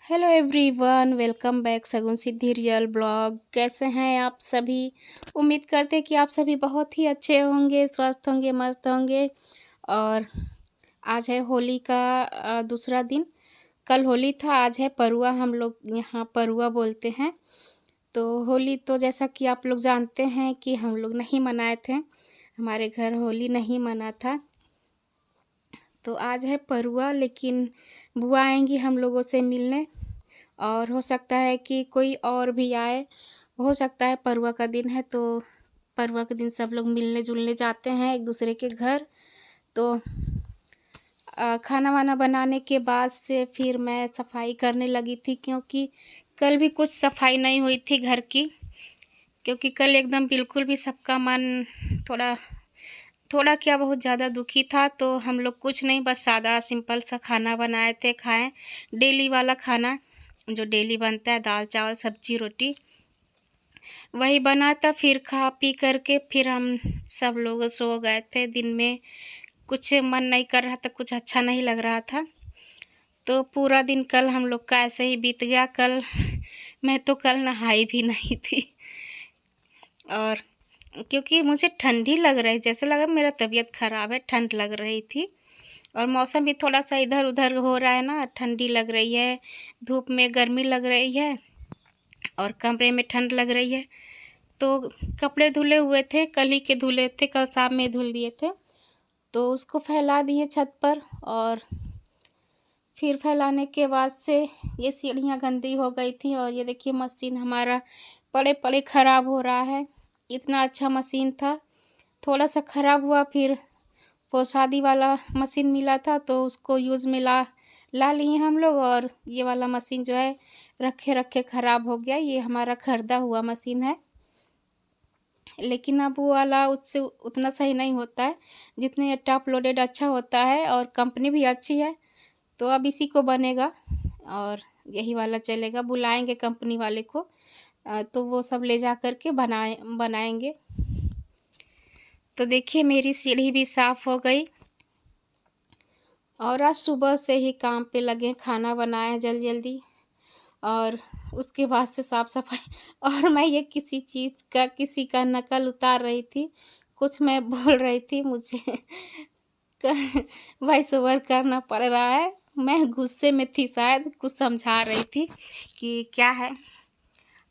Hello everyone, welcome back सगुन सिद्धि real blog. कैसे हैं आप सभी? उम्मीद करते हैं कि आप सभी बहुत ही अच्छे होंगे, स्वस्थ होंगे, मस्त होंगे। और आज है होली का दूसरा दिन। कल होली था, आज है परुआ। हम लोग यहाँ परुआ बोलते हैं। तो होली तो जैसा कि आप लोग जानते हैं कि हम लोग नहीं मनाए थे, हमारे घर होली नहीं मना था। तो आज है परुआ, लेकिन बुआ आएंगी हम लोगों से मिलने, और हो सकता है कि कोई और भी आए। हो सकता है परुआ का दिन है तो परुआ के दिन सब लोग मिलने जुलने जाते हैं एक दूसरे के घर। तो खाना वाना बनाने के बाद से फिर मैं सफाई करने लगी थी, क्योंकि कल भी कुछ सफाई नहीं हुई थी घर की। क्योंकि कल एकदम बिल्कुल भी सबका मन थोड़ा थोड़ा क्या बहुत ज़्यादा दुखी था। तो हम लोग कुछ नहीं, बस सादा सिंपल सा खाना बनाए थे, खाएं डेली वाला खाना जो डेली बनता है, दाल चावल सब्जी रोटी वही बना था। फिर खा पी करके फिर हम सब लोग सो गए थे। दिन में कुछ मन नहीं कर रहा था, कुछ अच्छा नहीं लग रहा था। तो पूरा दिन कल हम लोग का ऐसे ही बीत गया। कल मैं तो कल नहाई भी नहीं थी, और क्योंकि मुझे ठंडी लग रही, जैसे लगा मेरा तबीयत ख़राब है, ठंड लग रही थी। और मौसम भी थोड़ा सा इधर उधर हो रहा है ना, ठंडी लग रही है, धूप में गर्मी लग रही है और कमरे में ठंड लग रही है। तो कपड़े धुले हुए थे, कल ही के धुले थे, कल शाम में धुल दिए थे। तो उसको फैला दिए छत पर, और फिर फैलाने के बाद से ये सीढ़ियाँ गंदी हो गई थी। और ये देखिए मशीन हमारा पड़े पड़े ख़राब हो रहा है। इतना अच्छा मशीन था, थोड़ा सा ख़राब हुआ। फिर वो शादी वाला मशीन मिला था तो उसको यूज़ में ला ला लिए हम लोग। और ये वाला मशीन जो है रखे रखे ख़राब हो गया। ये हमारा खरीदा हुआ मशीन है, लेकिन अब वो वाला उससे उतना सही नहीं होता है जितने ये टॉप लोडेड अच्छा होता है, और कंपनी भी अच्छी है। तो अब इसी को बनेगा और यही वाला चलेगा। बुलाएंगे कंपनी वाले को, तो वो सब ले जा कर के बनाएंगे। तो देखिए मेरी सीढ़ी भी साफ़ हो गई, और आज सुबह से ही काम पे लगे, खाना बनाए जल्दी जल्दी, और उसके बाद से साफ़ सफाई। और मैं ये किसी का नकल उतार रही थी, कुछ मैं बोल रही थी, मुझे वॉइस ओवर करना पड़ रहा है। मैं गुस्से में थी, शायद कुछ समझा रही थी कि क्या है।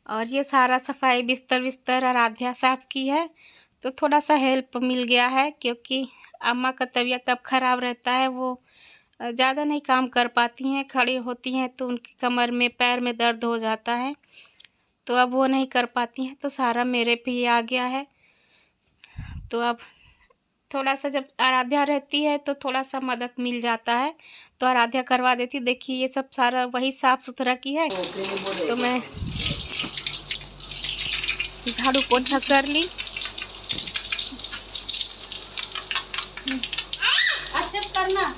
और ये सारा सफाई बिस्तर बिस्तर आराध्या साफ की है, तो थोड़ा सा हेल्प मिल गया है। क्योंकि अम्मा का तबीयत अब ख़राब रहता है, वो ज़्यादा नहीं काम कर पाती हैं, खड़ी होती हैं तो उनकी कमर में पैर में दर्द हो जाता है, तो अब वो नहीं कर पाती हैं, तो सारा मेरे पे ही आ गया है। तो अब थोड़ा सा जब आराध्या रहती है तो थोड़ा सा मदद मिल जाता है, तो आराध्या करवा देती। देखिए ये सब सारा वही साफ़ सुथरा की है, तो मैं झाड़ू पोछा कर ली। अच्छे से करना।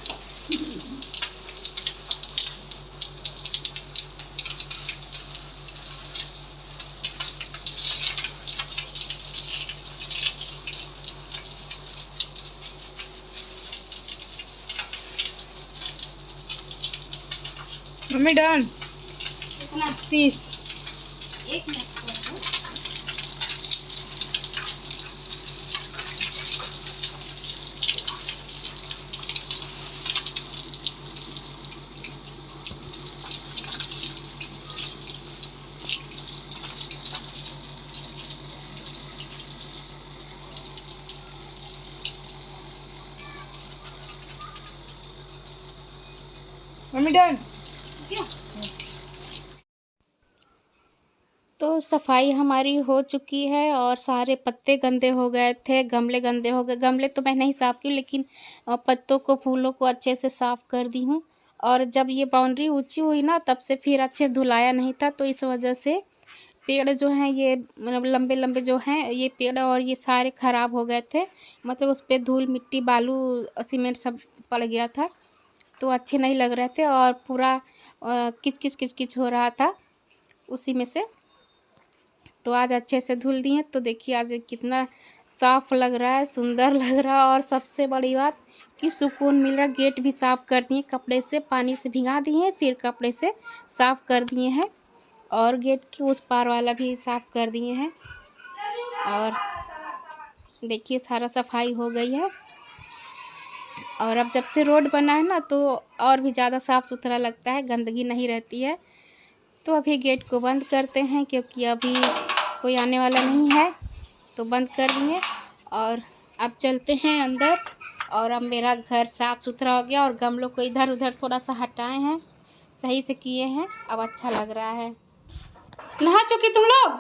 मम्मी डन कितना? 30। एक मिनट कर दो। Mummy done. क्यों? तो सफाई हमारी हो चुकी है, और सारे पत्ते गंदे हो गए थे, गमले गंदे हो गए। गमले तो मैं नहीं साफ़ की, लेकिन पत्तों को फूलों को अच्छे से साफ़ कर दी हूँ। और जब ये बाउंड्री ऊंची हुई ना, तब से फिर अच्छे से धुलाया नहीं था, तो इस वजह से पेड़ जो हैं ये मतलब लंबे लंबे जो हैं ये पेड़, और ये सारे ख़राब हो गए थे। मतलब उस पर धूल मिट्टी बालू सीमेंट सब पड़ गया था, तो अच्छे नहीं लग रहे थे, और पूरा किच किच किच किच हो रहा था उसी में से। तो आज अच्छे से धुल दिए, तो देखिए आज ये कितना साफ़ लग रहा है, सुंदर लग रहा है। और सबसे बड़ी बात कि सुकून मिल रहा। गेट भी साफ़ कर दिए कपड़े से, पानी से भिगा दिए, फिर कपड़े से साफ़ कर दिए हैं, और गेट के उस पार वाला भी साफ़ कर दिए हैं। और देखिए सारा सफाई हो गई है। और अब जब से रोड बना है ना, तो और भी ज़्यादा साफ़ सुथरा लगता है, गंदगी नहीं रहती है। तो अभी गेट को बंद करते हैं, क्योंकि अभी कोई आने वाला नहीं है, तो बंद कर दिए। और अब चलते हैं अंदर। और अब मेरा घर साफ़ सुथरा हो गया, और गमलों को इधर उधर थोड़ा सा हटाए हैं, सही से किए हैं। अब अच्छा लग रहा है। नहा चुकी तुम लोग?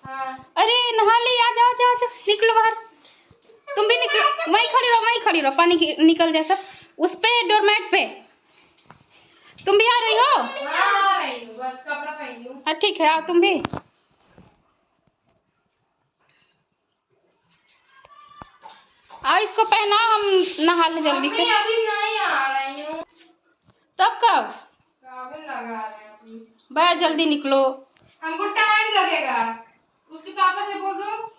हाँ। अरे नहा ली, आ जाओ जाओ जाओ, निकलो बाहर। तुम भी निकलो, वहीं खड़ी रहो, पानी निकल जाए सब उस पे, डोरमैट पे। तुम भी आ रही हो? हाँ, आ रही हूँ, बस कपड़ा पहन लूं। हाँ ठीक है, आओ तुम भी। आओ इसको पहना, हम नहा ले जल्दी से। अभी नहीं आ रही हूँ। तब कब? लगा रहे हैं। बाहर जल्दी निकलो, हमको टाइम लगेगा। उसके पापा से बोल दो।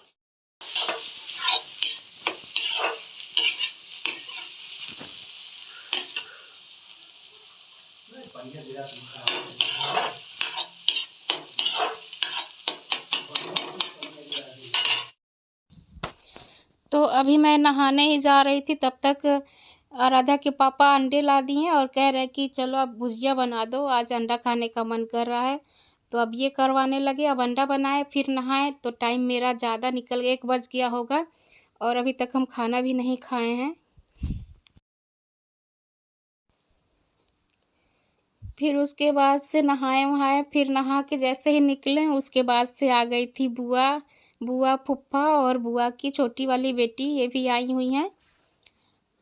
तो अभी मैं नहाने ही जा रही थी, तब तक आराध्या के पापा अंडे ला दिए और कह रहे कि चलो अब भुजिया बना दो, आज अंडा खाने का मन कर रहा है। तो अब ये करवाने लगे। अब अंडा बनाए, फिर नहाए, तो टाइम मेरा ज़्यादा निकल गया, 1 बज गया होगा, और अभी तक हम खाना भी नहीं खाए हैं। फिर उसके बाद से नहाए वहाए, फिर नहा के जैसे ही निकले, उसके बाद से आ गई थी बुआ फूफा और बुआ की छोटी वाली बेटी, ये भी आई हुई हैं।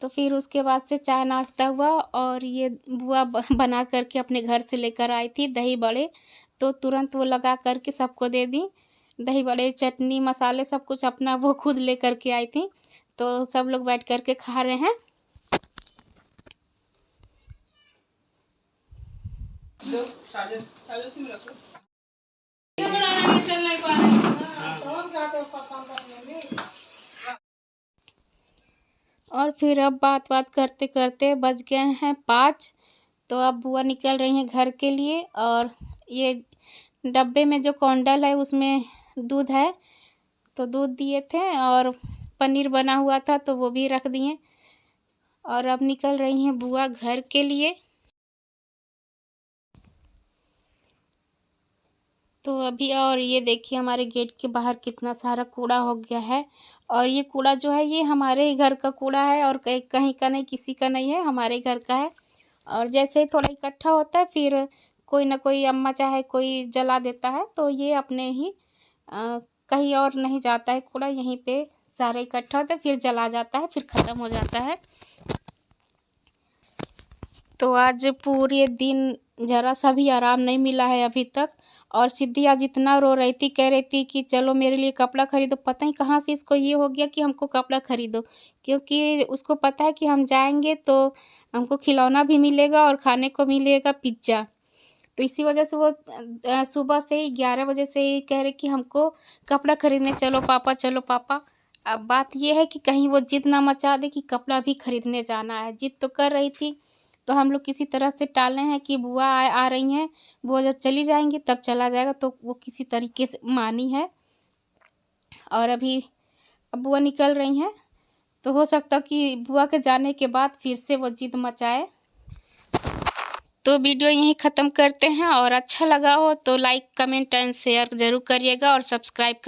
तो फिर उसके बाद से चाय नाश्ता हुआ, और ये बुआ बना करके अपने घर से लेकर आई थी दही बड़े, तो तुरंत वो लगा करके सबको दे दी। दही बड़े, चटनी, मसाले सब कुछ अपना वो खुद ले करके आई थी। तो सब लोग बैठ करके खा रहे हैं। और फिर अब बात करते करते बज गए हैं 5। तो अब बुआ निकल रही हैं घर के लिए, और ये डब्बे में जो कौंडल है उसमें दूध है, तो दूध दिए थे, और पनीर बना हुआ था तो वो भी रख दिए। और अब निकल रही हैं बुआ घर के लिए। तो अभी, और ये देखिए हमारे गेट के बाहर कितना सारा कूड़ा हो गया है। और ये कूड़ा जो है, ये हमारे ही घर का कूड़ा है, और कहीं का नहीं, किसी का नहीं है, हमारे घर का है। और जैसे ही थोड़ा इकट्ठा होता है, फिर कोई ना कोई अम्मा चाहे कोई जला देता है, तो ये अपने ही कहीं और नहीं जाता है कूड़ा, यहीं पे सारा इकट्ठा होता है, फिर जला जाता है, फिर ख़त्म हो जाता है। तो आज पूरे दिन ज़रा सा भी आराम नहीं मिला है अभी तक। और सिद्धि आज इतना रो रही थी, कह रही थी कि चलो मेरे लिए कपड़ा खरीदो। पता नहीं कहाँ से इसको ये हो गया कि हमको कपड़ा खरीदो, क्योंकि उसको पता है कि हम जाएंगे तो हमको खिलौना भी मिलेगा और खाने को मिलेगा पिज्ज़ा। तो इसी वजह से वो सुबह से ही 11 बजे से ही कह रहे कि हमको कपड़ा खरीदने चलो पापा, चलो पापा। अब बात ये है कि कहीं वो जिद ना मचा दे कि कपड़ा भी खरीदने जाना है। जिद तो कर रही थी, तो हम लोग किसी तरह से टाले हैं कि बुआ आ रही हैं, बुआ जब चली जाएंगी तब चला जाएगा। तो वो किसी तरीके से मानी है, और अभी अब बुआ निकल रही हैं, तो हो सकता कि बुआ के जाने के बाद फिर से वो जिद मचाए। तो वीडियो यहीं ख़त्म करते हैं, और अच्छा लगा हो तो लाइक, कमेंट एंड शेयर ज़रूर करिएगा, और सब्सक्राइब